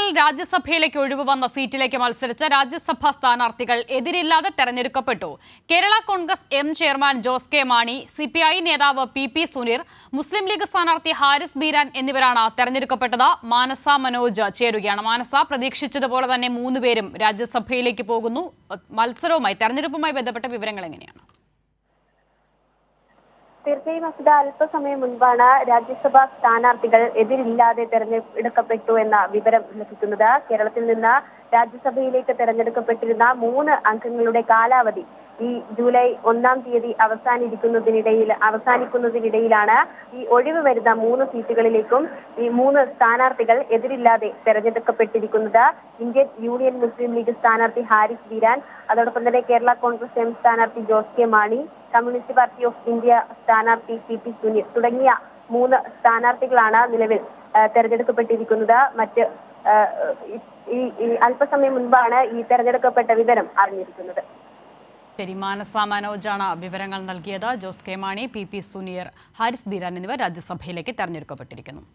കേരളത്തിൽ രാജ്യസഭയിലേക്ക് ഒഴിവ് വന്ന സീറ്റിലേക്ക് മത്സരിച്ച രാജ്യസഭാ സ്ഥാനാർത്ഥികൾ എതിരില്ലാതെ തെരഞ്ഞെടുക്കപ്പെട്ടു. Kerala Congress M chairman Jose K Mani, CPI നേതാവ് PP സുനീർ, മുസ്ലിം ലീഗ് സ്ഥാനാർത്ഥി ഹാരിസ് ബീരാൻ എന്നിവരാണ് തെരഞ്ഞെടുക്കപ്പെട്ടത്. മാനസ മനോജ് ചേരുകയാണ്. മാനസ, പ്രതീക്ഷിച്ചതുപോലെ തന്നെ 3 പേരും രാജ്യസഭയിലേക്ക് പോകുന്നു. തെരഞ്ഞെടുപ്പുമായി ബന്ധപ്പെട്ട വിവരങ്ങൾ എങ്ങനെയാണ്? തീർച്ചയായും അസിത, അല്പസമയം മുൻപാണ് രാജ്യസഭാ സ്ഥാനാർത്ഥികൾ എതിരില്ലാതെ തെരഞ്ഞെടുക്കപ്പെട്ടു എന്ന വിവരം ലഭിക്കുന്നത്. കേരളത്തിൽ നിന്ന് രാജ്യസഭയിലേക്ക് തെരഞ്ഞെടുക്കപ്പെട്ടിരുന്ന 3 അംഗങ്ങളുടെ കാലാവധി ഈ ജൂലൈ 1-ാം തീയതി അവസാനിക്കുന്നതിനിടയിലാണ് ഈ ഒഴിവ് വരുന്ന 3 സീറ്റുകളിലേക്കും ഈ 3 സ്ഥാനാർത്ഥികൾ എതിരില്ലാതെ തെരഞ്ഞെടുക്കപ്പെട്ടിരിക്കുന്നത്. ഇന്ത്യൻ യൂണിയൻ മുസ്ലിം ലീഗ് സ്ഥാനാർത്ഥി ഹാരിസ് ബീരാൻ, അതോടൊപ്പം തന്നെ കേരള കോൺഗ്രസ് എം സ്ഥാനാർത്ഥി Jose K Mani, communist party of India സ്ഥാനാർത്ഥി PP സുനീർ തുടങ്ങിയ 3 സ്ഥാനാർത്ഥികളാണ് നിലവിൽ തെരഞ്ഞെടുക്കപ്പെട്ടിരിക്കുന്നത്. ഈ അല്പസമയം മുൻപാണ് ഈ തെരഞ്ഞെടുക്കപ്പെട്ട വിവരം അറിഞ്ഞിരിക്കുന്നത്. ശരി, മാനസ മനോജാണ് വിവരങ്ങൾ നൽകിയത്. ജോസ് കെ മാണി, PP സുനീർ, ഹാരിസ് ബീരാൻ എന്നിവർ രാജ്യസഭയിലേക്ക് തെരഞ്ഞെടുക്കപ്പെട്ടിരിക്കുന്നു.